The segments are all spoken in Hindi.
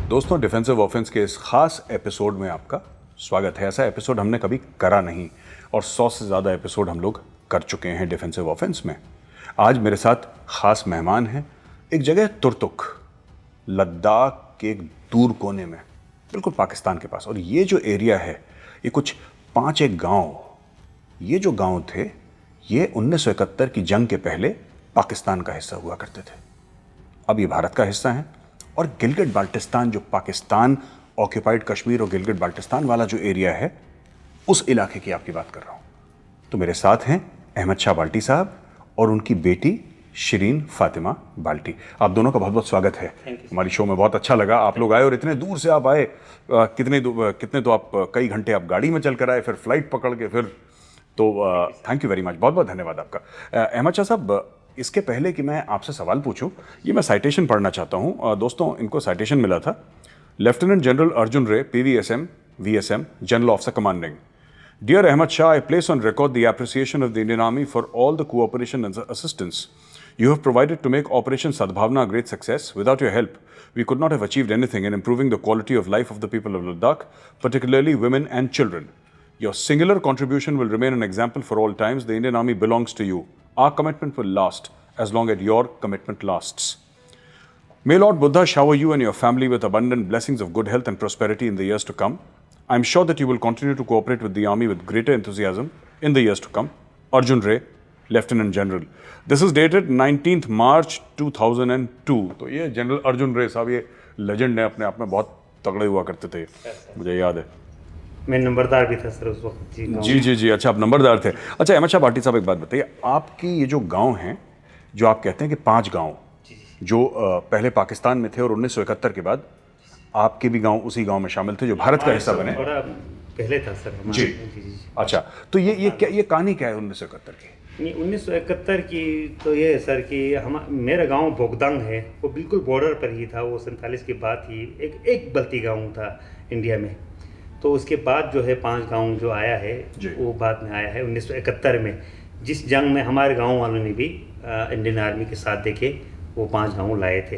दोस्तों, डिफेंसिव ऑफेंस के इस खास एपिसोड में आपका स्वागत है। ऐसा एपिसोड हमने कभी करा नहीं और 100 से ज़्यादा एपिसोड हम लोग कर चुके हैं डिफेंसिव ऑफेंस में। आज मेरे साथ खास मेहमान हैं। एक जगह तुर्तुक, लद्दाख के एक दूर कोने में, बिल्कुल पाकिस्तान के पास। और ये जो एरिया है, ये कुछ 5 एक गाँव, ये जो गाँव थे ये 1971 की जंग के पहले पाकिस्तान का हिस्सा हुआ करते थे। अब ये भारत का हिस्सा है। और गिलगित बाल्टिस्तान, जो पाकिस्तान ऑक्यूपाइड कश्मीर और गिलगित बाल्टिस्तान वाला जो एरिया है, उस इलाके की आपकी बात कर रहा हूँ। तो मेरे साथ हैं अहमद शाह बाल्टी साहब और उनकी बेटी शिरीन फातिमा बाल्टी। आप दोनों का बहुत बहुत स्वागत है हमारी शो में। बहुत अच्छा लगा आप लोग आए और इतने दूर से आप आए। कितने तो आप कई घंटे आप गाड़ी में चल कर आए, फिर फ्लाइट पकड़ के, फिर तो थैंक यू वेरी मच, बहुत बहुत धन्यवाद आपका। अहमद शाह साहब, इसके पहले कि मैं आपसे सवाल पूछूं, ये मैं साइटेशन पढ़ना चाहता हूं। दोस्तों, इनको साइटेशन मिला था। Lieutenant general Arjun Ray, PVSM, VSM, general officer commanding. Dear Ahmad Shah, I place on record the appreciation of the Indian Army for all the cooperation and assistance you have provided to make Operation Sadbhavna a great success. Without your help, we could not have achieved anything in improving the quality of life of the people of Ladakh, particularly women and children. Your singular contribution will remain an example for all times. The Indian Army belongs to you. Our commitment will last as long as your commitment lasts. May Lord Buddha shower you and your family with abundant blessings of good health and prosperity in the years to come. I am sure that you will continue to cooperate with the Army with greater enthusiasm in the years to come. Arjun Ray, Lieutenant General. This is dated 19th March 2002. तो ये जनरल अर्जुन रे साहब, ये लेजेंड है, अपने आप में बहुत तगड़े हुआ करते थे, मुझे याद है। मैं नंबरदार भी था सर उस वक्त। जी, अच्छा आप नंबरदार थे। अच्छा अहमद शाह बाल्टी साहब, एक बात बताइए, आपकी ये जो गांव हैं, जो आप कहते हैं कि 5 गांव जो पहले पाकिस्तान में थे और 1971 के बाद आपके भी गांव उसी गांव में शामिल थे जो भारत का हिस्सा बने। थोड़ा पहले था सर जी। अच्छा, तो ये कहानी क्या है 1971 की? 1971 की तो ये है सर कि मेरा गांव बोगदंग है, वो बिल्कुल बॉर्डर पर ही था। वो 47 की बात ही, एक बल्ती गांव था इंडिया में। तो उसके बाद जो है 5 गांव जो आया है, वो बाद में आया है 1971 में, जिस जंग में हमारे गांव वालों ने भी इंडियन आर्मी के साथ देखे वो 5 गांव लाए थे।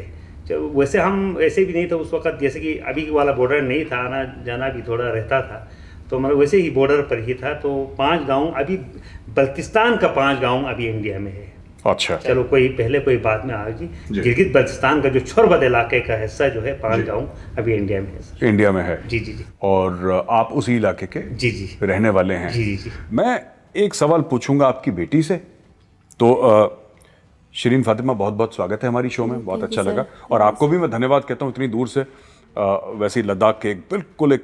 वैसे हम ऐसे भी नहीं था उस वक्त, जैसे कि अभी वाला बॉर्डर नहीं था, आना जाना भी थोड़ा रहता था, तो मतलब वैसे ही बॉर्डर पर ही था। तो 5 गांव अभी बल्तिस्तान का 5 गांव अभी इंडिया में है। अच्छा, चलो कोई बात में आ जी। गिलगित बाल्टिस्तान का जो छोरबद इलाके का हिस्सा जो है 5 गांव अभी इंडिया में है सर। इंडिया में है? जी। और आप उसी इलाके के जी रहने वाले हैं? जी। मैं एक सवाल पूछूंगा आपकी बेटी से। तो शिरीन फातिमा, बहुत बहुत स्वागत है हमारी शो में, बहुत अच्छा लगा। और आपको भी मैं धन्यवाद कहता हूँ इतनी दूर से। वैसे लद्दाख के बिल्कुल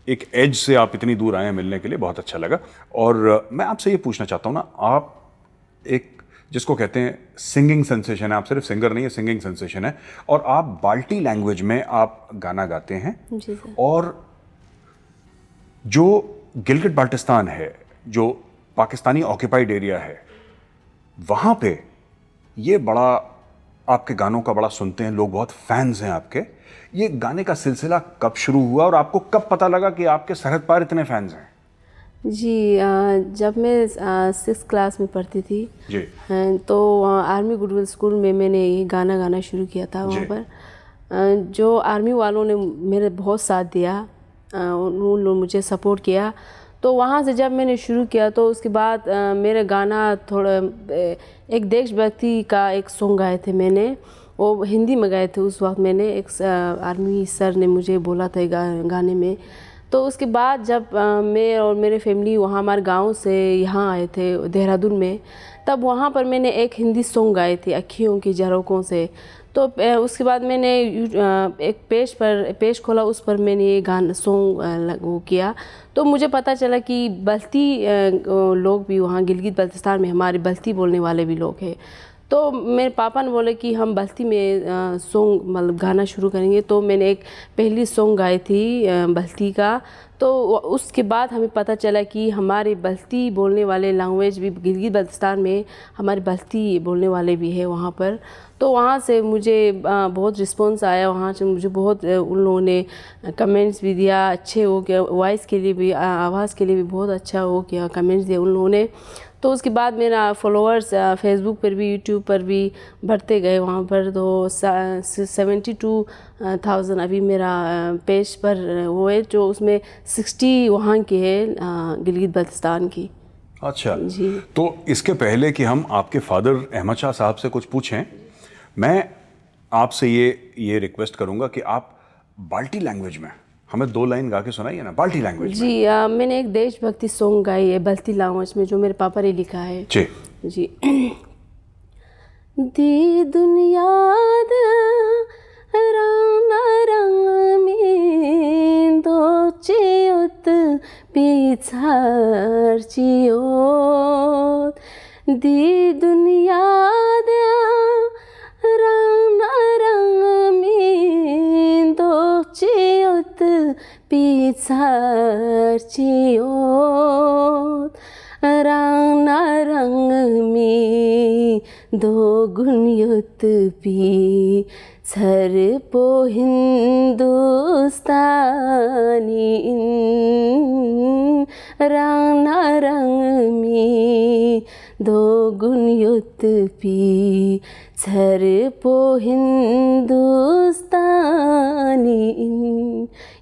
एक एज से आप इतनी दूर आए हैं मिलने के लिए, बहुत अच्छा लगा। और मैं आपसे ये पूछना चाहता हूँ ना, आप एक जिसको कहते हैं सिंगिंग सेंसेशन है, आप सिर्फ सिंगर नहीं है, सिंगिंग सेंसेशन है, और आप बाल्टी लैंग्वेज में आप गाना गाते हैं। जी सर। और जो गिलगित बाल्टिस्तान है, जो पाकिस्तानी ऑक्यूपाइड एरिया है, वहाँ पे ये बड़ा आपके गानों का बड़ा सुनते हैं लोग, बहुत फैंस हैं आपके। ये गाने का सिलसिला कब शुरू हुआ और आपको कब पता लगा कि आपके सरहद पार इतने फैंस हैं? जी, जब मैं 6th क्लास में पढ़ती थी जी, तो आर्मी गुडविल स्कूल में मैंने ये गाना गाना शुरू किया था। वहाँ पर जो आर्मी वालों ने मेरे बहुत साथ दिया, उन्होंने मुझे सपोर्ट किया। तो वहाँ से जब मैंने शुरू किया तो उसके बाद मेरा गाना थोड़ा एक देशभक्ति का एक सॉन्ग गाए थे मैंने, वो हिंदी में गाए थे उस वक्त। मैंने एक आर्मी सर ने मुझे बोला था गाने में। तो उसके बाद जब मैं और मेरे फैमिली वहाँ हमारे गांव से यहाँ आए थे देहरादून में, तब वहाँ पर मैंने एक हिंदी सॉन्ग गाए थे, अखियों की झरोकों से। तो उसके बाद मैंने एक पेज खोला, उस पर मैंने ये गाना सॉन्ग वो किया। तो मुझे पता चला कि बल्ती लोग भी वहाँ गिलगित बाल्टिस्तान में हमारे बल्ती बोलने वाले भी लोग हैं। तो मेरे पापा ने बोले कि हम बल्ती में सॉन्ग मतलब गाना शुरू करेंगे। तो मैंने एक पहली सॉन्ग गाई थी बल्ती का। तो उसके बाद हमें पता चला कि हमारे बल्ती बोलने वाले लैंग्वेज भी गिलगित बाल्टिस्तान में हमारे बल्ती बोलने वाले भी है वहाँ पर। तो वहाँ से मुझे बहुत रिस्पॉन्स आया, वहाँ से मुझे बहुत उन लोगों ने कमेंट्स भी दिया, अच्छे हो गया, वॉइस के लिए भी, आवाज़ के लिए भी बहुत अच्छा हो गया, कमेंट्स दिए उन लोगों ने। तो उसके बाद मेरा फॉलोअर्स फेसबुक पर भी यूट्यूब पर भी बढ़ते गए। वहाँ पर तो 72,000 अभी मेरा पेज पर हुए, जो उसमें 60 वहाँ के हैं गिलगित बाल्टिस्तान की। अच्छा जी। तो इसके पहले कि हम आपके फादर अहमद शाह साहब से कुछ पूछें, मैं आपसे ये रिक्वेस्ट करूंगा कि आप बाल्टी लैंग्वेज में हमें 2 लाइन गा के सुनाइए ना, बाल्टी लैंग्वेज में। जी मैंने एक देशभक्ति सॉन्ग गाई है बाल्टी लैंग्वेज में, जो मेरे पापा ने लिखा है। जी जी। दी दुनिया रंग रंग में दो चियोत पिछार चियोत, दी दुनिया रंग रंग में दो चियोत पिछार चियोत, रंग रंग में दो गुणयुत पी सर पो हिंदुस्तानी, रंग रंग में दो गुणयुत पी सर पो हिंदुस्तानी।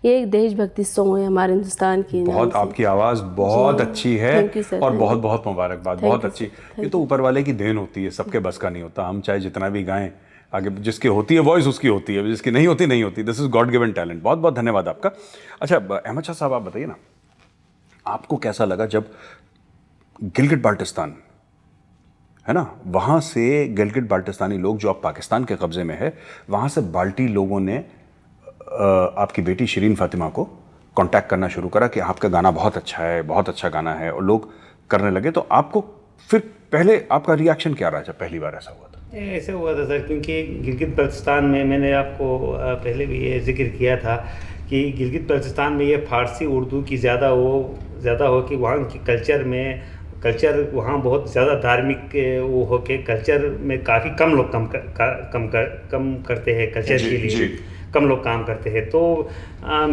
ये एक देशभक्ति सॉन्ग है हमारे हिंदुस्तान की। बहुत, आपकी आवाज़ बहुत अच्छी है। Thank you, sir, और thank बहुत you। बहुत मुबारकबाद, Thank बहुत you, अच्छी। sir, ये तो ऊपर वाले की देन होती है, सबके बस का नहीं होता। हम चाहे जितना भी गाएं, आगे जिसकी होती है वॉइस उसकी होती है, जिसकी नहीं होती नहीं होती। This is God given talent. बहुत बहुत धन्यवाद आपका। अच्छा अहमद शाह साहब, आप बताइए ना, आपको कैसा लगा जब गिलगित बाल्टिस्तान है ना, वहाँ से गिलगित बाल्टिस्तानी लोग जो अब पाकिस्तान के कब्ज़े में है, वहाँ से बाल्टी लोगों ने आपकी बेटी शिरीन फातिमा को कांटेक्ट करना शुरू करा कि आपका गाना बहुत अच्छा है, बहुत अच्छा गाना है, और लोग करने लगे। तो आपको फिर पहले आपका रिएक्शन क्या रहा जब पहली बार ऐसा हुआ था? ऐसे हुआ था सर, क्योंकि गिलगित बाल्टिस्तान में मैंने आपको पहले भी ये जिक्र किया था कि गिलगित बाल्टिस्तान में ये फारसी उर्दू की ज़्यादा हो कि वहाँ की कल्चर वहाँ बहुत ज़्यादा धार्मिक वो हो के कल्चर में काफ़ी कम लोग कम करते हैं कल्चर के लिए, कम लोग काम करते हैं। तो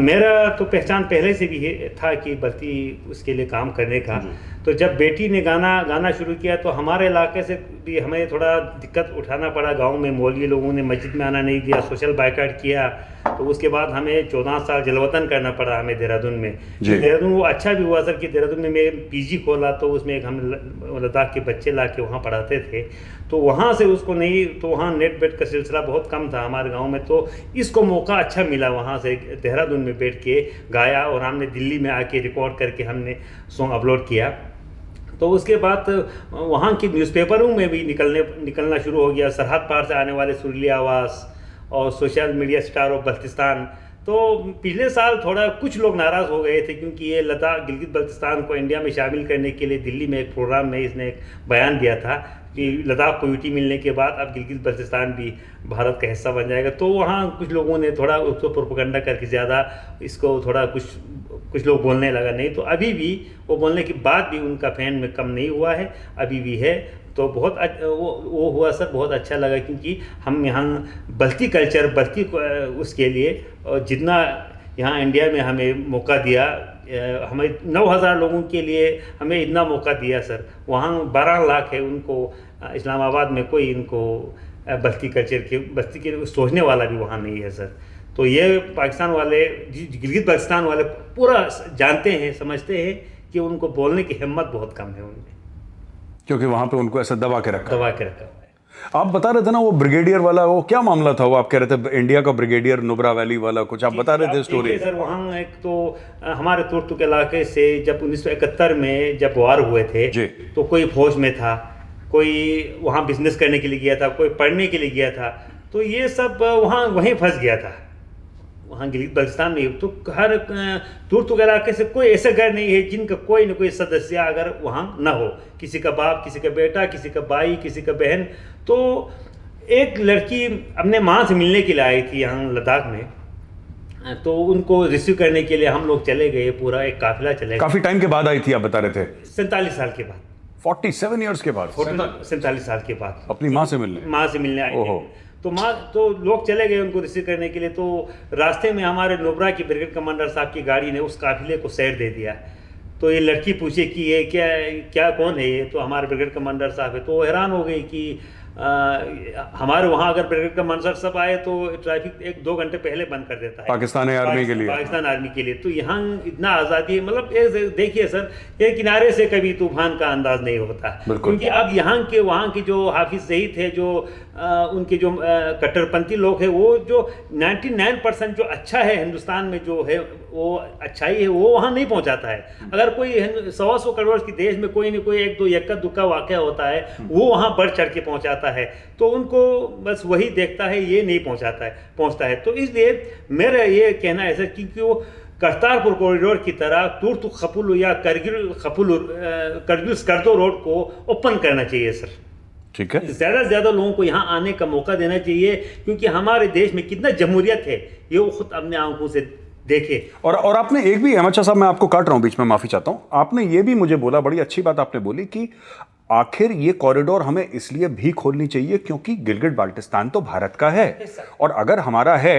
मेरा तो पहचान पहले से भी था कि बल्कि उसके लिए काम करने का। तो जब बेटी ने गाना शुरू किया तो हमारे इलाके से भी हमें थोड़ा दिक्कत उठाना पड़ा। गांव में मौलवी लोगों ने मस्जिद में आना नहीं दिया, सोशल बाइकाट किया। तो उसके बाद हमें 14 साल जलवतन करना पड़ा हमें देहरादून में। देहरादून वो अच्छा भी हुआ सर कि देहरादून में मैं पीजी खोला, तो उसमें एक हम लद्दाख के बच्चे ला के वहाँ पढ़ाते थे। तो वहाँ से उसको नहीं, तो वहाँ नेट बेट का सिलसिला बहुत कम था हमारे गाँव में। तो इसको मौका अच्छा मिला वहाँ से देहरादून में बैठ के गाया, और हमने दिल्ली में आके रिकॉर्ड करके हमने सॉन्ग अपलोड किया। तो उसके बाद वहाँ की न्यूज़पेपरों में भी निकलना शुरू हो गया, सरहद पार से आने वाले सुरीली आवाज़ और social media star of Baltistan. तो पिछले साल थोड़ा कुछ लोग नाराज़ हो गए थे, क्योंकि ये लद्दाख गिलगित बाल्टिस्तान को इंडिया में शामिल करने के लिए दिल्ली में एक प्रोग्राम में इसने एक बयान दिया था कि लद्दाख को यूटी मिलने के बाद अब गिलगित बाल्टिस्तान भी भारत का हिस्सा बन जाएगा। तो वहाँ कुछ लोगों ने थोड़ा उसको प्रोपेगेंडा करके ज़्यादा इसको थोड़ा कुछ लोग बोलने लगा। नहीं तो अभी भी वो बोलने के बाद भी उनका फैन में कम नहीं हुआ है, अभी भी है। तो बहुत वो हुआ सर, बहुत अच्छा लगा, क्योंकि हम यहाँ बल्टी कल्चर उसके लिए, और जितना यहाँ इंडिया में हमें मौका दिया, हमें 9,000 लोगों के लिए हमें इतना मौका दिया सर। वहाँ 12 लाख है उनको, इस्लामाबाद में कोई इनको बस्ती के सोचने वाला भी वहाँ नहीं है सर। तो ये पाकिस्तान वाले, गिलगित बाल्टिस्तान वाले पूरा जानते हैं, समझते हैं कि उनको बोलने की हिम्मत बहुत कम है उनमें, क्योंकि वहाँ पे उनको ऐसा दबा के रखा हुआ है। आप बता रहे थे ना वो ब्रिगेडियर वाला, वो क्या मामला था? वो आप कह रहे थे इंडिया का ब्रिगेडियर नुब्रा वैली वाला, कुछ आप बता रहे थे स्टोरी। सर वहाँ एक तो हमारे तुर्तुक इलाके से जब 1971 में जब वार हुए थे, तो कोई फौज में था, कोई वहाँ बिजनेस करने के लिए गया था, कोई पढ़ने के लिए गया था। तो ये सब वहीं फंस गया था, वहाँ गिलगित बाल्टिस्तान में। तो हर तुर्तुक इलाके से कोई ऐसा घर नहीं है जिनका कोई न कोई सदस्य अगर वहाँ ना हो, किसी का बाप, किसी का बेटा, किसी का भाई, किसी का बहन। तो एक लड़की अपने माँ से मिलने के लिए आई थी यहाँ लद्दाख में, तो उनको रिसीव करने के लिए हम लोग चले गए, पूरा एक काफिला चले गए। काफी टाइम के बाद आई थी आप बता रहे थे? 47 साल के बाद, 47 ईयर्स के बाद, 47 साल के बाद अपनी माँ से मिलने आई थी। तो लोग चले गए उनको रिसीव करने के लिए। तो रास्ते में हमारे नुब्रा की ब्रिगेड कमांडर साहब की गाड़ी ने उस काफिले को सैर दे दिया। तो ये लड़की पूछे कि ये क्या क्या कौन है ये, तो हमारे ब्रिगेड कमांडर साहब है। तो वो हैरान हो गई कि हमारे वहाँ अगर ब्रिगेड कमांडर साहब आए तो ट्रैफिक 1-2 घंटे पहले बंद कर देता है पाकिस्तानी आर्मी के लिए। पाकिस्तान आर्मी के लिए। तो यहाँ इतना आज़ादी है, मतलब देखिए सर, ये किनारे से कभी तूफान का अंदाज नहीं होता, क्योंकि अब यहाँ के वहाँ के जो हाफिज सईद थे, जो उनके जो कट्टरपंथी लोग हैं, वो जो 99% जो अच्छा है हिंदुस्तान में, जो है वो अच्छाई है, वो वहाँ नहीं पहुँचाता है। अगर कोई 100 करोड़ के देश में कोई न कोई 1-2 यक्का दुक्का वाक़या होता है, वो वहाँ बढ़ चढ़ के पहुँचाता है, तो उनको बस वही देखता है, ये नहीं पहुँचता है। तो इसलिए मेरा ये कहना है सर, क्योंकि वो करतारपुर कॉरिडोर की तरह तुर्त खपुल या करगिल स्कर्दो रोड को ओपन करना चाहिए सर। ठीक है, ज़्यादा से ज़्यादा लोगों को यहाँ आने का मौका देना चाहिए, क्योंकि हमारे देश में कितना जमहूरियत है ये वो खुद अपने आंखों से देखे। और आपने एक भी, अहमद शाह साहब मैं आपको काट रहा हूँ बीच में, माफ़ी चाहता हूँ, आपने ये भी मुझे बोला, बड़ी अच्छी बात आपने बोली कि आखिर ये कॉरिडोर हमें इसलिए भी खोलनी चाहिए क्योंकि गिलगित बाल्टिस्तान तो भारत का है, और अगर हमारा है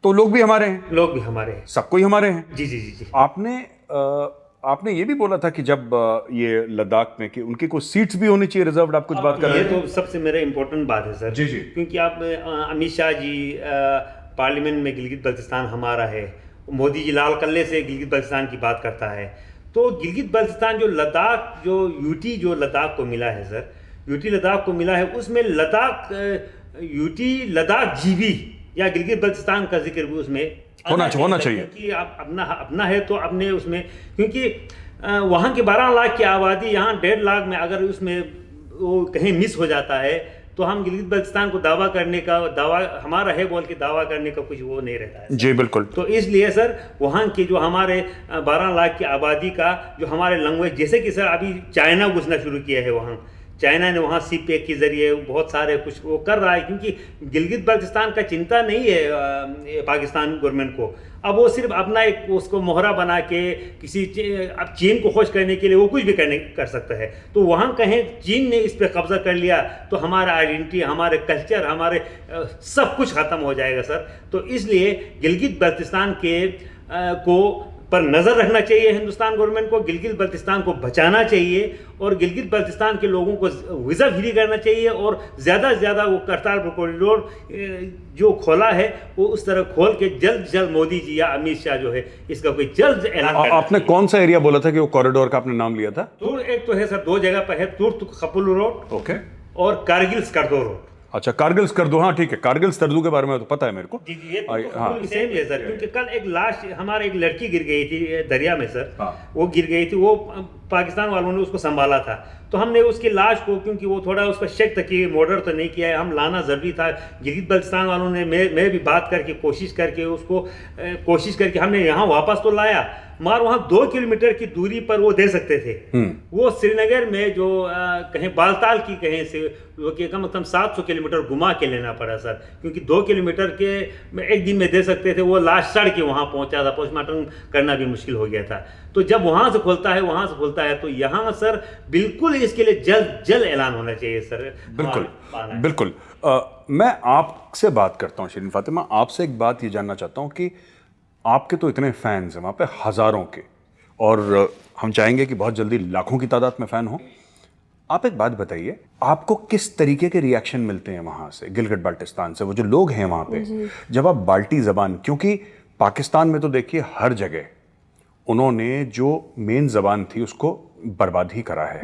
तो लोग भी हमारे हैं, सब कोई हमारे हैं। जी जी जी जी। आपने ये भी बोला था कि जब ये लद्दाख में कि उनकी कुछ सीट्स भी होनी चाहिए रिजर्व्ड, आप कुछ बात कर रहे हैं। ये तो सबसे मेरा इंपॉर्टेंट बात है सर। जी जी। क्योंकि आप अमित शाह जी पार्लियामेंट में गिलगित बल्तिस्तान हमारा है, मोदी जी लाल किले से गिलगित बल्तिस्तान की बात करता है, तो गिलगित बल्तिस्तान जो लद्दाख, जो यूटी जो लद्दाख को मिला है सर, यूटी लद्दाख को मिला है, उसमें लद्दाख यूटी लद्दाख जीबी या गिलगित बल्तिस्तान का जिक्र भी उसमें होना चाहिए, क्योंकि आप अपना है तो अपने उसमें, क्योंकि वहाँ के 12 लाख की आबादी, यहाँ 1.5 लाख में अगर उसमें वो कहीं मिस हो जाता है तो हम गिलगित बल्तिस्तान को दावा हमारा है बोल के दावा करने का कुछ वो नहीं रहता है। जी बिल्कुल। तो इसलिए सर वहाँ के जो हमारे 12 लाख की आबादी का जो हमारे लैंग्वेज, जैसे कि सर अभी चाइना घुसना शुरू किया है, वहाँ चाइना ने वहाँ CPEC के जरिए बहुत सारे कुछ वो कर रहा है, क्योंकि गिलगित बल्तिस्तान का चिंता नहीं है पाकिस्तान गवर्नमेंट को। अब वो सिर्फ अपना एक उसको मोहरा बना के किसी अब चीन को खुश करने के लिए वो कुछ भी कर सकता है। तो वहाँ कहें चीन ने इस पर कब्जा कर लिया तो हमारा आइडेंटिटी, हमारे कल्चर, हमारे सब कुछ ख़त्म हो जाएगा सर। तो इसलिए गिलगित बल्तिस्तान को पर नज़र रखना चाहिए हिंदुस्तान गवर्नमेंट को, गिलगित बल्तिस्तान को बचाना चाहिए, और गिलगित बल्तिस्तान के लोगों को वीज़ा फ्री करना चाहिए, और ज़्यादा से ज़्यादा वो करतारपुर कॉरिडोर जो खोला है वो उस तरह खोल के जल्द मोदी जी या अमित शाह जो है इसका कोई जल्द ऐलान करना। आपने कौन सा एरिया बोला था कि वो कॉरिडोर का आपने नाम लिया था? एक तो है सर, 2 जगह पर है, तुर्क खपुल रोड, ओके, और कारगिल स्कर्दो रोड। अच्छा, कारगिल स्कर्दो, हाँ ठीक है, कारगिल स्कर्दो के बारे में तो पता है मेरे को। जी जी, ये तो सेम है सर, क्योंकि कल एक लाश हमारे एक लड़की गिर गई थी दरिया में सर। वो गिर गई थी, वो पाकिस्तान वालों ने उसको संभाला था, तो हमने उसकी लाश को, क्योंकि वो थोड़ा उसका शक था कि मर्डर तो नहीं किया है, हम लाना ज़रूरी था। गिलगित बल्तिस्तान वालों ने मैं भी बात करके कोशिश करके हमने यहाँ वापस तो लाया, मगर वहाँ 2 किलोमीटर की दूरी पर वो दे सकते थे। वो श्रीनगर में जो कहीं बालताल की कहीं से कम से कम 700 किलोमीटर घुमा के लेना पड़ा सर, क्योंकि 2 किलोमीटर के एक दिन में दे सकते थे, वो लाश सड़ के वहाँ पहुँचा था, पोस्टमार्टम करना भी मुश्किल हो गया था। तो जब वहाँ से खुलता है तो यहाँ सर बिल्कुल इसके लिए जल्द ऐलान होना चाहिए सर। बिल्कुल। मैं आपसे बात करता हूँ शिरीन फातिमा, आपसे एक बात ये जानना चाहता हूँ कि आपके तो इतने फैंस हैं वहाँ पे, हज़ारों के, और हम चाहेंगे कि बहुत जल्दी लाखों की तादाद में फ़ैन हो। आप एक बात बताइए, आपको किस तरीके के रिएक्शन मिलते हैं वहाँ से, गिलगित बाल्टिस्तान से, वो जो लोग हैं वहाँ पे, जब आप बाल्टी ज़बान, क्योंकि पाकिस्तान में तो देखिए हर जगह उन्होंने जो मेन ज़बान थी उसको बर्बाद ही करा है,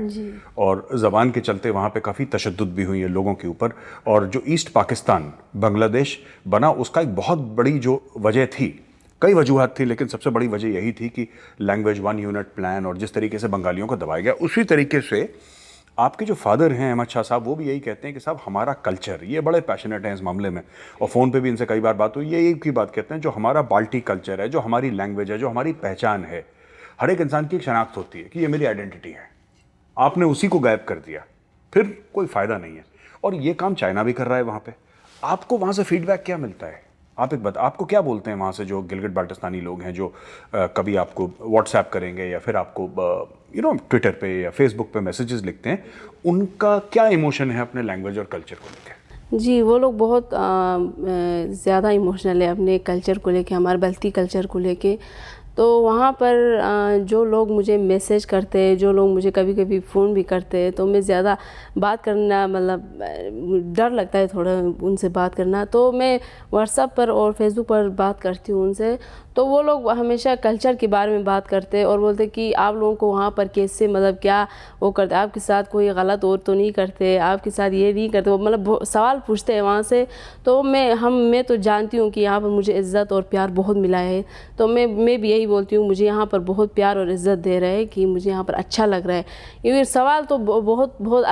और ज़बान के चलते वहाँ पे काफ़ी तशद्दुद भी हुई है लोगों के ऊपर। और जो ईस्ट पाकिस्तान बांग्लादेश बना, उसका एक बहुत बड़ी जो वजह थी, कई वजूहत थी, लेकिन सबसे बड़ी वजह यही थी कि लैंग्वेज 1 यूनिट प्लान, और जिस तरीके से बंगालियों को दबाया गया, उसी तरीके से आपके जो फादर हैं अहमद शाह साहब, वो भी यही कहते हैं कि साहब हमारा कल्चर, ये बड़े पैशनेट हैं इस मामले में, और फ़ोन पे भी इनसे कई बार बात हुई, ये एक ही बात कहते हैं, जो हमारा बाल्टी कल्चर है, जो हमारी लैंग्वेज है, जो हमारी पहचान है, हर एक इंसान की एक शनाख्त होती है कि ये मेरी आइडेंटिटी है, आपने उसी को गायब कर दिया, फिर कोई फ़ायदा नहीं है। और ये काम चाइना भी कर रहा है वहाँ पे। आपको वहाँ से फीडबैक क्या मिलता है? आप एक बात, आपको क्या बोलते हैं वहाँ से जो गिलगित बाल्टिस्तानी लोग हैं, जो कभी आपको व्हाट्सएप करेंगे या फिर आपको ट्विटर पे या फेसबुक पे मैसेजेस लिखते हैं, उनका क्या इमोशन है अपने लैंग्वेज और कल्चर को लेकर? जी, वो लोग बहुत ज़्यादा इमोशनल है अपने कल्चर को लेके, हमारे बल्ती कल्चर को लेके। तो वहाँ पर जो लोग मुझे मैसेज करते हैं, जो लोग मुझे कभी कभी फ़ोन भी करते हैं, तो मैं ज़्यादा बात करना मतलब डर लगता है थोड़ा उनसे बात करना, तो मैं व्हाट्सएप पर और फेसबुक पर बात करती हूँ उनसे। तो वो लोग हमेशा कल्चर के बारे में बात करते हैं और बोलते कि आप लोगों को वहाँ पर कैसे मतलब क्या वो करते, आपके साथ कोई गलत और तो नहीं करते, आपके साथ ये नहीं करते, वो मतलब सवाल पूछते हैं वहाँ से। तो मैं तो जानती हूँ कि यहाँ पर मुझे इज़्ज़त और प्यार बहुत मिला है, तो मैं भी यही बोलती हूँ, मुझे यहाँ पर बहुत प्यार और इज़्ज़त दे रहे हैं कि मुझे यहाँ पर अच्छा लग रहा है। क्योंकि सवाल तो बहुत बहुत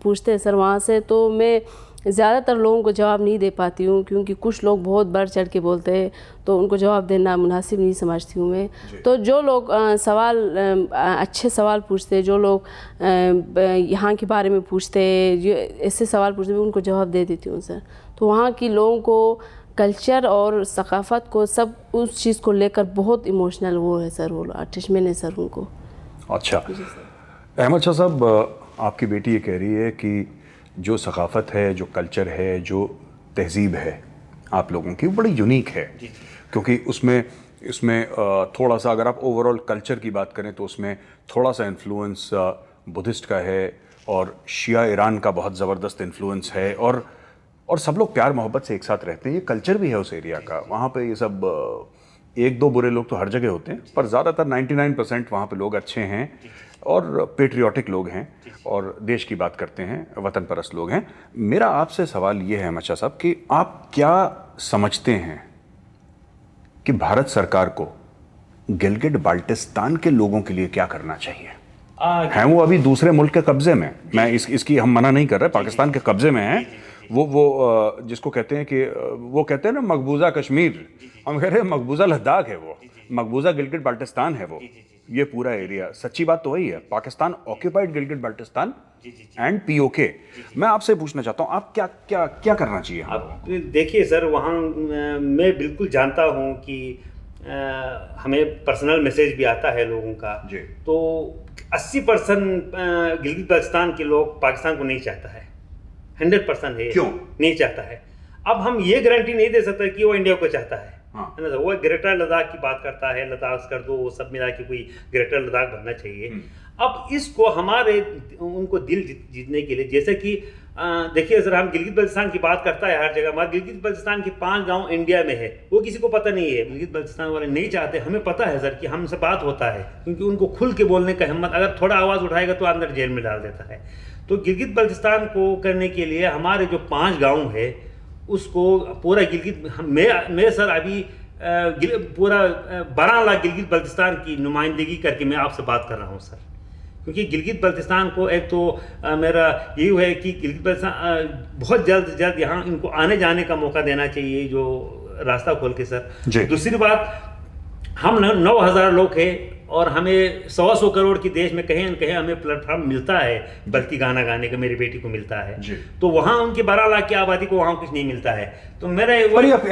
पूछते हैं सर वहाँ से, तो मैं ज़्यादातर लोगों को जवाब नहीं दे पाती हूँ, क्योंकि कुछ लोग बहुत बढ़ चढ़ के बोलते हैं, तो उनको जवाब देना मुनासिब नहीं समझती हूँ मैं। तो जो लोग अच्छे सवाल पूछते हैं, जो लोग यहाँ के बारे में पूछते हैं, जो ऐसे सवाल पूछते हैं, उनको जवाब दे देती हूँ सर। तो वहाँ की लोगों को कल्चर और सकाफ़त को सब उस चीज़ को लेकर बहुत इमोशनल वो है सर, वो अटैचमेंट है सर उनको। अच्छा अहमद शाह साहब, आपकी बेटी ये कह रही है कि जो सकाफ़त है, जो कल्चर है, जो तहज़ीब है आप लोगों की, वो बड़ी यूनिक है। क्योंकि इसमें थोड़ा सा, अगर आप ओवरऑल कल्चर की बात करें तो उसमें थोड़ा सा इन्फ्लुएंस बुद्धिस्ट का है और शिया ईरान का बहुत ज़बरदस्त इन्फ्लुएंस है, और सब लोग प्यार मोहब्बत से एक साथ रहते हैं। ये कल्चर भी है उस एरिया का। वहाँ पे ये सब एक दो बुरे लोग तो हर जगह होते हैं, पर ज़्यादातर 99% वहाँ पे लोग अच्छे हैं और पेट्रियाटिक लोग हैं और देश की बात करते हैं, वतन परस्त लोग हैं। मेरा आपसे सवाल ये है अहमद शाह साहब कि आप क्या समझते हैं कि भारत सरकार को गिलगिट बाल्टिस्तान के लोगों के लिए क्या करना चाहिए? हैं वो अभी दूसरे मुल्क के कब्जे में, मैं इसकी हम मना नहीं कर रहे, पाकिस्तान के कब्जे में हैं वो जिसको कहते हैं कि वो कहते हैं ना मकबूजा कश्मीर, हम कह रहे हैं मकबूजा लद्दाख है वो, मकबूजा गिलगिट बाल्टिस्तान है वो, ये पूरा एरिया। सच्ची बात तो वही है, Pakistan occupied Gilgit Baltistan and PoK. मैं आपसे पूछना चाहता हूँ, आप क्या करना चाहिए? आप देखिए सर, वहाँ मैं बिल्कुल जानता हूँ कि हमें पर्सनल मैसेज भी आता है लोगों का जी। तो 80% गिलगित बाल्टिस्तान के लोग पाकिस्तान को नहीं चाहता है, 100% है। क्यों नहीं चाहता है? अब हम ये गारंटी नहीं दे सकते कि वो इंडिया को चाहता है। हाँ। है ना? वो ग्रेटर लद्दाख की बात करता है, लद्दाख कर दो, वो सब मिला के कोई ग्रेटर लद्दाख बनना चाहिए। अब इसको उनको दिल जीतने के लिए, जैसे कि देखिए सर, हम गिलगित बाल्टिस्तान की बात करता है हर जगह, मगर गिलगित बाल्टिस्तान के 5 गांव इंडिया में है, वो किसी को पता नहीं है। गिलगित बाल्टिस्तान वाले नहीं चाहते, हमें पता है सर कि हमसे बात होता है, क्योंकि उनको खुल के बोलने का हिम्मत, अगर थोड़ा आवाज़ उठाएगा तो अंदर जेल में डाल देता है। तो गिलगित बाल्टिस्तान को करने के लिए हमारे जो 5 गाँव है उसको पूरा गिलगित, मैं सर अभी पूरा 12 लाख गिलगित बाल्टिस्तान की नुमाइंदगी करके मैं आपसे बात कर रहा हूँ सर। क्योंकि गिलगित बाल्टिस्तान को एक तो मेरा यही है कि गिलगित बाल्टिस्तान बहुत जल्द से जल्द यहाँ इनको आने जाने का मौका देना चाहिए, जो रास्ता खोल के सर। दूसरी बात, हम 9,000 लोग हैं और हमें 100 करोड़ की देश में कहीं न कहीं हमें प्लेटफॉर्म मिलता है बल्कि गाना गाने का, मेरी बेटी को मिलता है। तो वहाँ उनकी 12 लाख की आबादी को वहाँ कुछ नहीं मिलता है। तो मेरा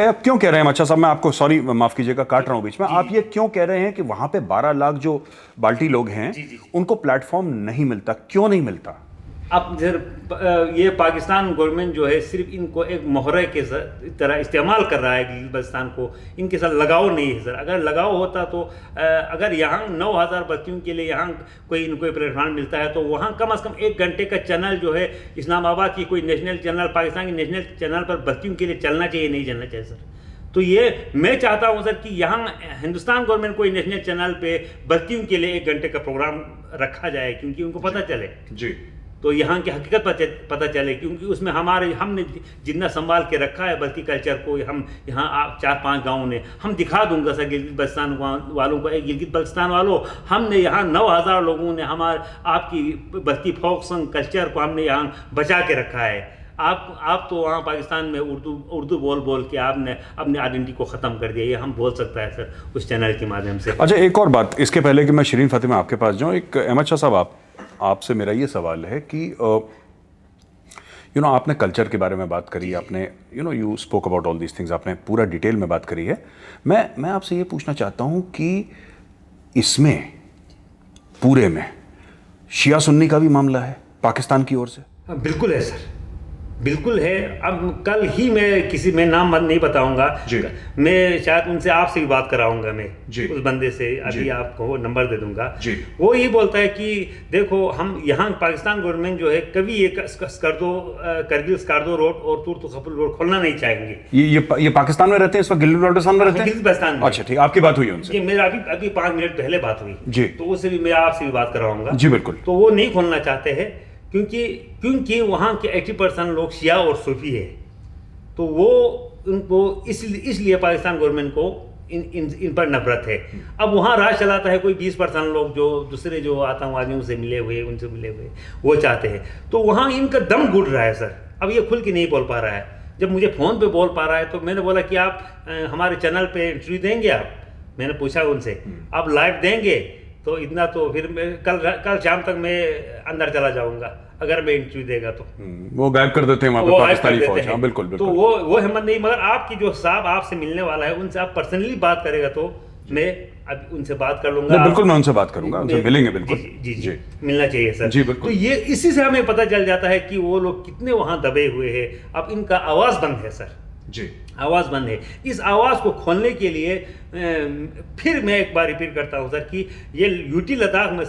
आप क्यों कह रहे हैं? अच्छा साहब, मैं आपको सॉरी माफ कीजिएगा, काट रहा हूँ बीच में। आप ये क्यों कह रहे हैं कि वहाँ पे 12 लाख जो बाल्टी लोग हैं उनको प्लेटफॉर्म नहीं मिलता? क्यों नहीं मिलता? अब ये पाकिस्तान गवर्नमेंट जो है सिर्फ इनको एक मोहरे के तरह इस्तेमाल कर रहा है गिलगित बाल्टिस्तान को, इनके साथ लगाव नहीं है सर। अगर लगाव होता तो अगर यहाँ 9,000 बच्चियों के लिए यहाँ कोई इनको प्लेटफॉर्म मिलता है तो वहाँ कम से कम 1 घंटे का चैनल जो है इस्लामाबाद की कोई नेशनल चैनल, पाकिस्तान की नेशनल चैनल पर बच्चियों के लिए चलना चाहिए, नहीं चलना चाहिए सर। तो ये मैं चाहता हूँ सर कि यहाँ हिंदुस्तान गवर्नमेंट कोई नेशनल चैनल पे बच्चियों के लिए 1 घंटे का प्रोग्राम रखा जाए, क्योंकि उनको पता चले जी, तो यहाँ की हकीकत पता चले। क्योंकि उसमें हमने जितना संभाल के रखा है बल्कि कल्चर को, हम यहाँ 4-5 गाँव ने हम दिखा दूंगा सर गिलगित बाल्टिस्तान वालों को। गिलगित बाल्टिस्तान वालों, हमने यहाँ 9,000 लोगों ने आपकी बस्ती फोक संग कल्चर को हमने यहाँ बचा के रखा है। आप तो वहाँ पाकिस्तान में उर्दू बोल के आपने अपनी आइडेंटिटी को ख़त्म कर दिया। ये हम बोल सकता है सर उस चैनल के माध्यम से। अच्छा, एक और बात इसके पहले कि मैं शिरीन फातिमा आपके पास जाऊँ, एक अहमद शाह साहब, आपसे मेरा ये सवाल है कि आपने कल्चर के बारे में बात करी, आपने you spoke about all these things, आपने पूरा डिटेल में बात करी है। मैं आपसे ये पूछना चाहता हूँ कि इसमें पूरे में शिया सुन्नी का भी मामला है पाकिस्तान की ओर से? बिल्कुल है सर, बिल्कुल है। अब कल ही मैं नाम नहीं बताऊंगा, मैं शायद उनसे आपसे भी बात कराऊंगा, मैं उस बंदे से अभी आपको नंबर दे दूंगा। वो ये बोलता है कि देखो हम यहाँ पाकिस्तान गवर्नमेंट जो है कभी ये करगिल स्कार्दो रोड और तुर्क खपुल रोड खोलना नहीं चाहेंगे। ये पाकिस्तान में रहते हैं इस वक्त, गिलगित बाल्टिस्तान में रहते हैं? गिलगित बाल्टिस्तान में। अच्छा ठीक, आपकी बात हुई उनसे? मेरा अभी 5 मिनट पहले बात हुई जी, तो उससे भी मैं आपसे भी बात कराऊंगा। जी बिल्कुल। तो वो नहीं खोलना चाहते हैं क्योंकि वहाँ के 80% लोग शिया और सूफी है, तो वो उनको इसलिए पाकिस्तान गवर्नमेंट को इन पर नफरत है। अब वहाँ राज चलाता है कोई 20% लोग जो दूसरे जो आतंकवादियों से मिले हुए वो चाहते हैं, तो वहाँ इनका दम घुट रहा है सर। अब ये खुल के नहीं बोल पा रहा है, जब मुझे फ़ोन पे बोल पा रहा है तो मैंने बोला कि आप हमारे चैनल पे इंटरव्यू देंगे आप, मैंने पूछा उनसे आप लाइव देंगे, तो इतना तो फिर मैं कल शाम तक मैं अंदर चला जाऊंगा अगर मैं इंटरव्यू देगा तो। वो गायब कर देते हैं वहाँ पे पाकिस्तानी फौज। हाँ बिल्कुल बिल्कुल। तो वो हिम्मत नहीं, मगर आपकी जो साहब आपसे मिलने वाला है उनसे आप पर्सनली बात करेगा तो मैं अब उनसे बात कर लूंगा। बिल्कुल मैं उनसे बात करूंगा, उनसे मिलेंगे बिल्कुल। जी मिलना चाहिए सर। जी बिल्कुल। तो ये इसी से हमें पता चल जाता है कि वो लोग कितने वहाँ दबे हुए हैं। अब इनका आवाज़ बंद है सर, जी आवाज़ बंद है। इस आवाज़ को खोलने के लिए फिर मैं एक बार रिपीट करता हूँ सर कि ये यूटी लद्दाख में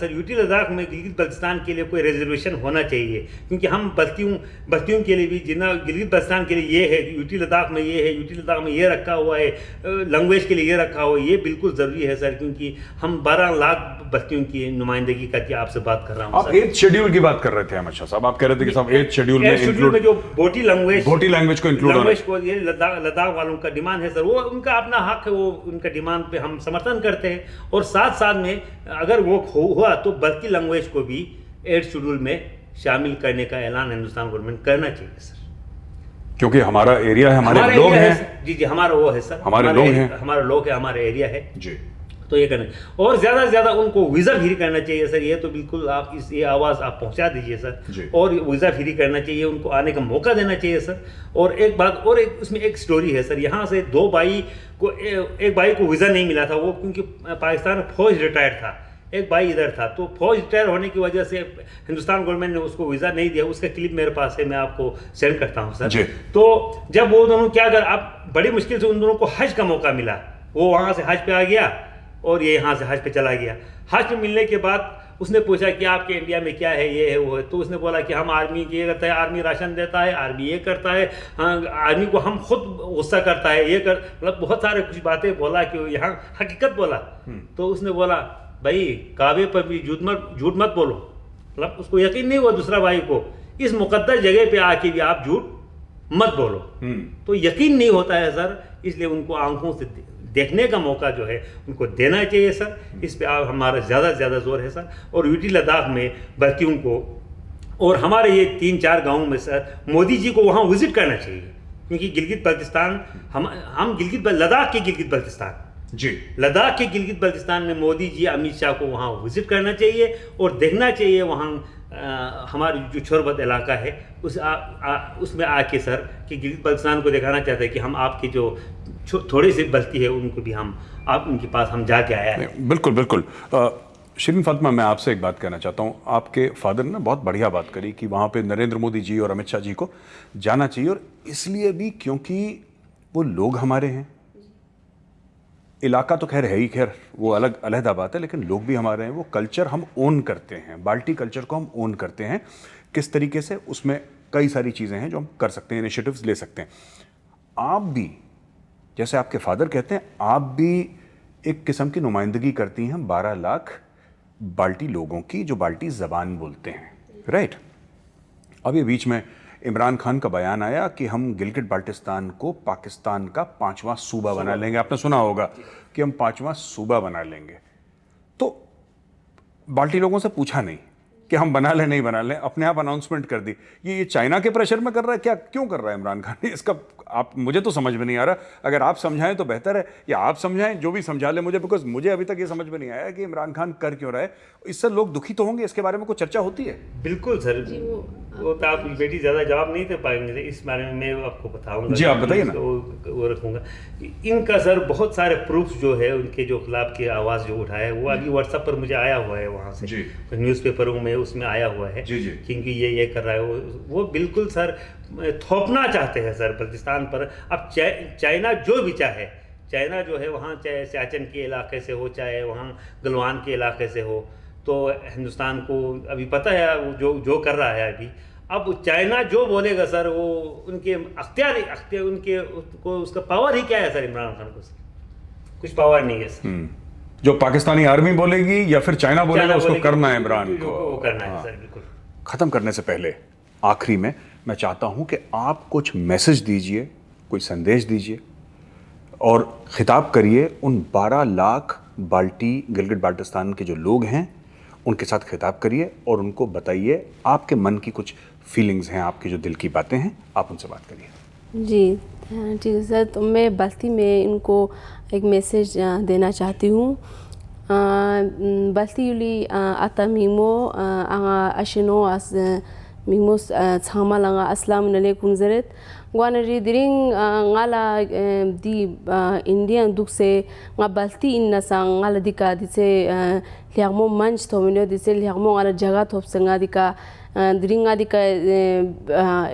गिलगित बल्तिस्तान के लिए कोई रिजर्वेशन होना चाहिए, क्योंकि हम बस्तियों के लिए भी जितना गिलगित बल्तिस्तान के लिए ये है, यूटी लद्दाख में ये है, यूटी लद्दाख में ये रखा हुआ है, लैंग्वेज के लिए ये रखा हुआ है, ये बिल्कुल ज़रूरी है सर, क्योंकि हम 12 लाख बस्तियों की नुमाइंदगी करके आपसे बात कर रहा हूँ। आप 8th शेड्यूल की बात कर रहे थे अमित शाह साहब, आप कह रहे थे कि साहब 8th शेड्यूल में जो बोटी लैंग्वेज को इंक्लूड लैंग्वेज को ये लद्दाख वालों का डिमांड है सर, वो उनका अपना हक है, वो उनका डिमांड पे हम समर्थन करते हैं। और साथ साथ में अगर वो हुआ तो बल्कि लैंग्वेज को भी 8th शेड्यूल में शामिल करने का ऐलान हिंदुस्तान गवर्नमेंट करना चाहिए सर, क्योंकि हमारा एरिया है, हमारे लोग हैं। जी हमारा वो है सर, हमारे लोग हैं, हमारा एरिया है जी। तो ये करना, और ज़्यादा से ज़्यादा उनको वीज़ा फ्री करना चाहिए सर। ये तो बिल्कुल आप ये आवाज़ आप पहुंचा दीजिए सर, और वीज़ा फ्री करना चाहिए, उनको आने का मौका देना चाहिए सर। और एक बात और उसमें एक स्टोरी है सर, यहाँ से एक भाई को वीज़ा नहीं मिला था, वो क्योंकि पाकिस्तान में फौज रिटायर्ड था, एक भाई इधर था, तो फौज रिटायर होने की वजह से हिंदुस्तान गवर्नमेंट ने उसको वीज़ा नहीं दिया। उसका क्लिप मेरे पास है, मैं आपको सेंड करता हूँ सर। तो जब वो दोनों क्या कर, अब बड़ी मुश्किल से उन दोनों को हज का मौका मिला, वो वहाँ से हज पे आ गया और ये यहाँ से हज पे चला गया। हज पे मिलने के बाद उसने पूछा कि आपके इंडिया में क्या है, ये है वो है, तो उसने बोला कि हम आर्मी ये करता है, आर्मी राशन देता है, आर्मी ये करता है, हाँ आर्मी को हम खुद गुस्सा करता है, ये कर, मतलब बहुत सारे कुछ बातें बोला कि यहाँ हकीकत बोला। तो उसने बोला भाई काबे पर भी झूठ मत बोलो, मतलब उसको यकीन नहीं हुआ दूसरा भाई को, इस मुकद्दस जगह पे आके भी आप झूठ मत बोलो। तो यकीन नहीं होता है सर, इसलिए उनको आंखों से देखने का मौका जो है उनको देना चाहिए सर। इस पे हमारा ज़्यादा से ज़्यादा जोर है सर। और यूटी लद्दाख में बस्तियों को और हमारे ये 3-4 गाँवों में सर मोदी जी को वहाँ विजिट करना चाहिए, क्योंकि गिलगित बल्तिस्तान हम लद्दाख के गिलगित बल्तिस्तान जी, लद्दाख के गिलगित बल्तिस्तान में मोदी जी अमित शाह को वहाँ विजिट करना चाहिए और देखना चाहिए वहाँ हमारा जो छोरबत इलाका है उसमें आके सर कि गिलगित बल्तिस्तान को दिखाना चाहते हैं कि हम आपकी जो थोड़ी सी बस्ती है उनको भी आप उनके पास हम जाके आया है। बिल्कुल बिल्कुल। शिरीन फातिमा, मैं आपसे एक बात कहना चाहता हूँ। आपके फादर ने बहुत बढ़िया बात करी कि वहाँ पे नरेंद्र मोदी जी और अमित शाह जी को जाना चाहिए, और इसलिए भी क्योंकि वो लोग हमारे हैं। इलाका तो खैर है ही, खैर वो अलग बात है, लेकिन लोग भी हमारे हैं। वो कल्चर हम ओन करते हैं, बाल्टी कल्चर को हम ओन करते हैं। किस तरीके से, उसमें कई सारी चीज़ें हैं जो हम कर सकते हैं, इनिशिएटिव्स ले सकते हैं। आप भी, जैसे आपके फादर कहते हैं, आप भी एक किस्म की नुमाइंदगी करती हैं 12 लाख बाल्टी लोगों की जो बाल्टी ज़बान बोलते हैं, राइट? अब ये बीच में इमरान खान का बयान आया कि हम गिलगित बाल्टिस्तान को पाकिस्तान का 5वां सूबा बना लेंगे। आपने सुना होगा कि हम 5वां सूबा बना लेंगे। तो बाल्टी लोगों से पूछा नहीं कि हम बना लें नहीं बना लें, अपने आप अनाउंसमेंट कर दी। ये चाइना के प्रेशर में कर रहा है क्या? क्यों कर रहा है इमरान खान? इसका मुझे तो समझ में नहीं आ रहा। अगर आप समझाएं तो बेहतर है, या आप समझाएं, जो भी समझा ले मुझे, बिकॉज मुझे अभी तक ये समझ में नहीं आया कि इमरान खान कर क्यों रहा है। इससे लोग दुखी तो होंगे, इसके बारे में कोई चर्चा होती है? बिल्कुल सर। जी, वो वो तो आप बेटी ज़्यादा जवाब नहीं दे पाएंगे, इस बारे में मैं आपको बताऊंगा। जी, आप बताइए ना। वो रखूँगा। इनका सर बहुत सारे प्रूफ्स जो है उनके जो खिलाफ की आवाज़ जो उठाया है वो अभी व्हाट्सएप पर मुझे आया हुआ है वहाँ से, जी। न्यूज़पेपरों में उसमें आया हुआ है। जी, जी। क्योंकि ये कर रहा है वो बिल्कुल सर थोपना चाहते हैं सर बल्तिस्तान पर। अब चाइना जो भी चाहे, चाइना जो है वहाँ चाहे सियाचिन के इलाके से हो, चाहे वहाँ गलवान के इलाके से हो, तो हिंदुस्तान को अभी पता है वो जो कर रहा है अभी। अब चाइना जो बोलेगा सर वो उनके अख्तियार उनके को उसका पावर ही क्या है सर? इमरान खान को कुछ पावर नहीं है सर। जो पाकिस्तानी आर्मी बोलेगी या फिर चाइना बोलेगा उसको करना है इमरान को, वो करना है सर बिल्कुल। ख़त्म करने से पहले आखिरी में मैं चाहता हूं कि आप कुछ मैसेज दीजिए, कोई संदेश दीजिए और खिताब करिए उन 12 लाख बाल्टी गिलगित बाल्टिस्तान के जो लोग हैं उनके साथ खिताब करिए और उनको बताइए आपके मन की कुछ फीलिंग्स हैं, आपकी जो दिल की बातें हैं, आप उनसे बात करिए। जी ठीक है सर। तो मैं बल्ती में इनको एक मैसेज देना चाहती हूँ। बल्ती युली आता मीमो अशिनो अस मीमो छामा लंगा अस्सलाम वालेकुम ज़रत ग्वानरी दिरिंग ngala di Indian duk se nga balti inna sang ngala dika dise liagmo manch thomino dise liagmo ngala jaga thop sanga dika diring nga dika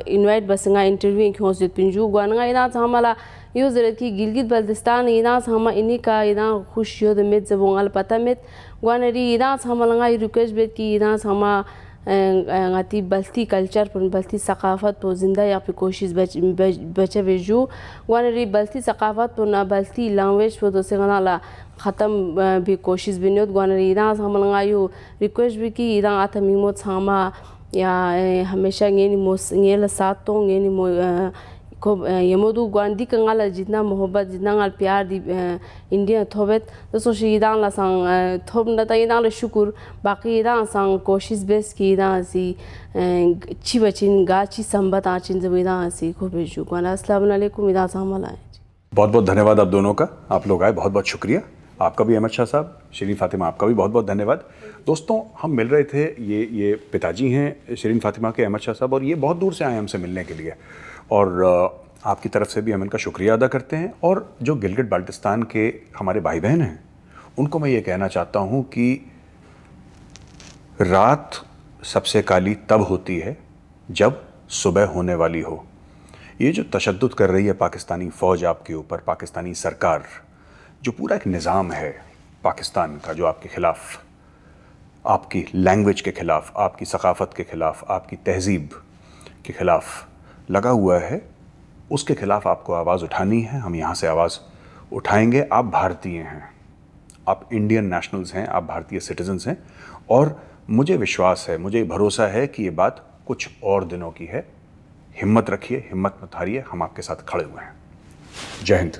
invite basanga interview ki hosjit pinju gwana ina thamala यूज़रत की गिलगित बल्तिस्तान इना sama ini ka ina खुशियों de met zabongal pata met gwanari ina sama langa request bet ki ina sama ngati Balti culture पर बल्ती सकाफ़त तो ज़िंदा या पे कोशिश बचे बेजू वानरी बल्ती सकाफ़त तो ना बल्ती लैंग्वेज पर तो से गनाला ख़त्म भी कोशिश भी नहीं वानरी इधर हम लंगायु रिक्वेस्ट भी की इधर आता मीमोत सामा या हमेशा ये ल साथ तो ये को ये मोदू ग्वांडी कंगाला जितना मोहब्बत जितना गाल प्यार दी इंडिया थोबेत तो सोची इधर ला सांग थोब न तो इधर ला शुक्र बाकी इधर सांग कोशिश बेस की इधर सी ची बचिन गाची संबत आचिन जब इधर सी को भेजू ग्वाना अस्सलाम वालेकुम इधर सामला है। बहुत बहुत धन्यवाद आप दोनों का, आप लोग आए, बहुत बहुत शुक्रिया आपका भी। अहमद शाह साहब, शिरीन फातिमा, आपका भी बहुत बहुत धन्यवाद। दोस्तों, हम मिल रहे थे, ये पिताजी हैं शिरीन फातिमा के, अहमद शाह साहब, और ये बहुत दूर से आए हमसे मिलने के लिए और आपकी तरफ से भी हम इनका शुक्रिया अदा करते हैं। और जो गिलगित बाल्टिस्तान के हमारे भाई बहन हैं उनको मैं ये कहना चाहता हूँ कि रात सबसे काली तब होती है जब सुबह होने वाली हो। ये जो तशद्दुद कर रही है पाकिस्तानी फ़ौज आपके ऊपर, पाकिस्तानी सरकार, जो पूरा एक निज़ाम है पाकिस्तान का जो आपके ख़िलाफ़, आपकी लैंग्वेज के ख़िलाफ़, आपकी सकाफ़त के ख़िलाफ़, आपकी तहज़ीब के ख़िलाफ़ लगा हुआ है, उसके ख़िलाफ़ आपको आवाज़ उठानी है। हम यहाँ से आवाज़ उठाएंगे। आप भारतीय हैं, आप इंडियन नेशनल्स हैं, आप भारतीय सिटीजन्स हैं और मुझे विश्वास है, मुझे भरोसा है कि ये बात कुछ और दिनों की है। हिम्मत रखिए, हिम्मत मत हारिए, हम आपके साथ खड़े हुए हैं। जय हिंद।